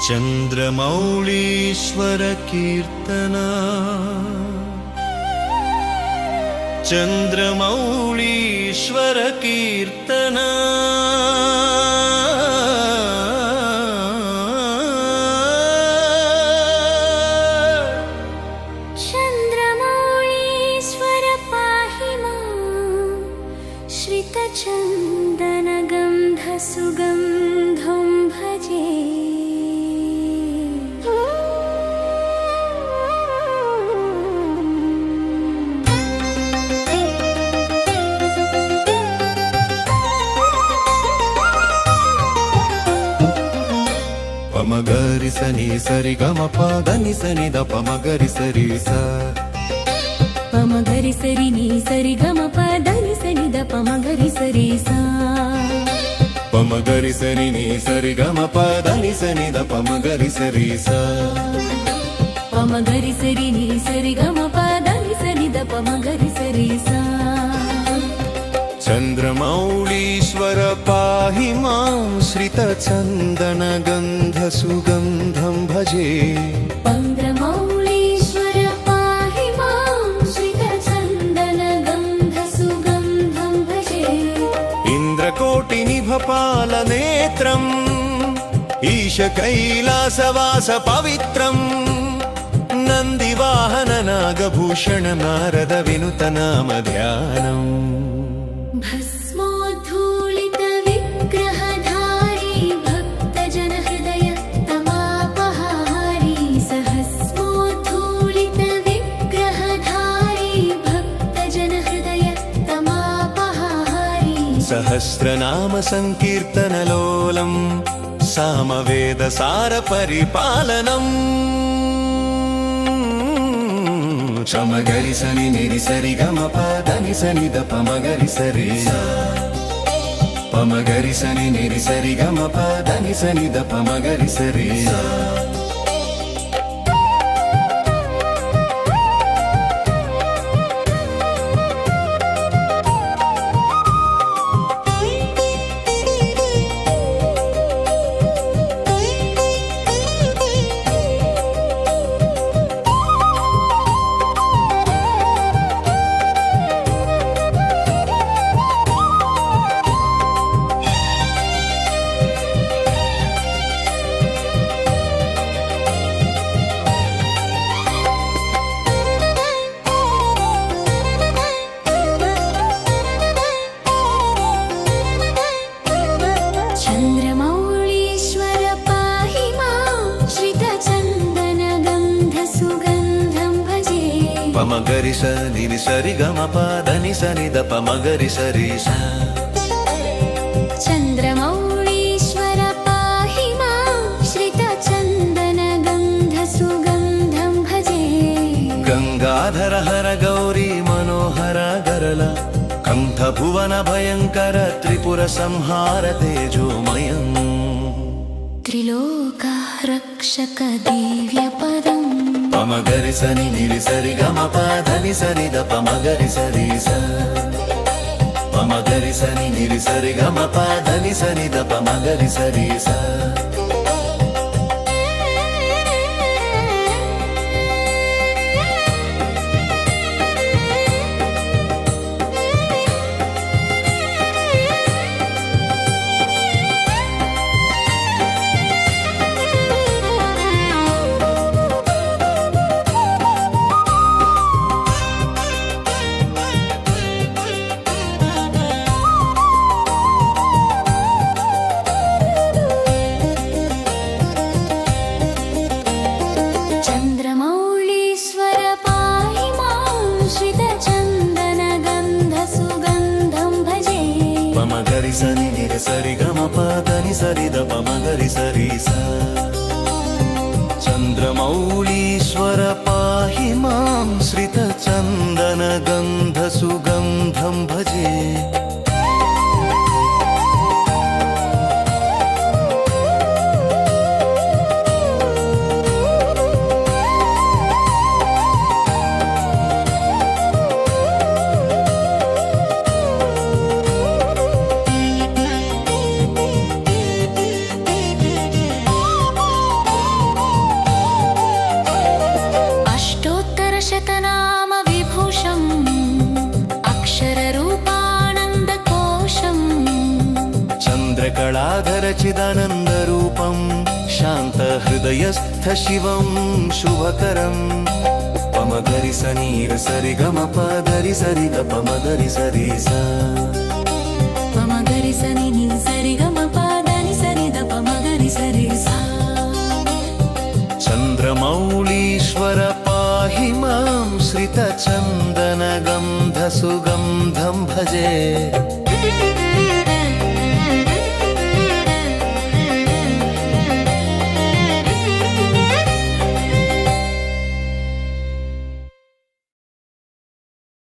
चन्द्रमौळीश्वर कीर्तना चन्द्रमौळीश्वर कीर्तना चन्द्रमौळीश्वर पाहि मां श्रितचन्दनगन्धसुगन्धं भजे। पमगरि सनि सरि गम पदनि सनि द पमगरि सरि सा पमगरि सरि नि सरि गम पदनि सनि द पमगरि सरि सा पमगरि सरि नि सरि गम पदनि सनि द पमगरि सरि सा पमगरि सरि नि सरि गम पदनि सनि द पमगरि सरि सा। चन्द्रमौळीश्वर पाहि मां श्रितचन्दनगन्धसुगन्धं भजे। चन्द्रमौळीश्वर पाहि मां श्रितचन्दनगन्धसुगन्धं भजे। इन्द्रकोटिनिभपालनेत्रम् ईश कैलासवास पवित्रम् नन्दिवाहन नागभूषण नारद विनुत नाम ध्यानम्। भस्मोद्धूलित विग्रहधारी भक्तजन हृदय तमापहारी सहस्रोद्धूलित विग्रहधारी भक्तजन हृदय तमापहारी सहस्रनाम संकीर्तनलोलम् सामवेदसार परिपालनम्। चमगरि सनि निरि सरि गम पदनि सनि द पमगरि सरि सा पमगरि सनि निरि सरि गम पदनि सनि द पमगरि सरि सा। चन्द्रमौळीश्वर पाहि मां श्रितचन्दनगन्धसुगन्धं भजे। पमगरि सनि सरि गम पदनि सनि द पमगरि सरि सा चन्द्रमौळीश्वर पाहि मां श्रितचन्दनगन्धसुगन्धं भजे। गंगाधर हर गौरी मनोहर गरल कंठ भुवन भयंकर त्रिपुर संहार तेजोमयम्। त्रिलोक रक्षक दिव्यपदम् पमगरि सनि निरि सरि गम पदनि सनि द पमगरि सरि सा पमगरि सनि निरि सरि गम पदनि सनि द पमगरि सरि सा। चन्द्रमौळीश्वर पाहि मां श्रितचन्दनगन्धसुगन्धं भजे। पमगरि सनि निरि सरि गम पदनि सरि द पमगरि सरि सा चन्द्रमौळीश्वर पाहि मां श्रितचन्दनगन्धसुगन्धं भजे। మంగళాధర చిదానందరూపం శాంతహృదయస్థ శివం శుభకరం పమగరి సనీర సరి గమ పదరి సరి ద పమగరి సరి సా పమగరి సని ని సరి గమ పదని సరి ద పమగరి సరి సా చంద్రమౌళీశ్వర పాహి మాం శ్రిత చందన గంధ సుగంధం భజే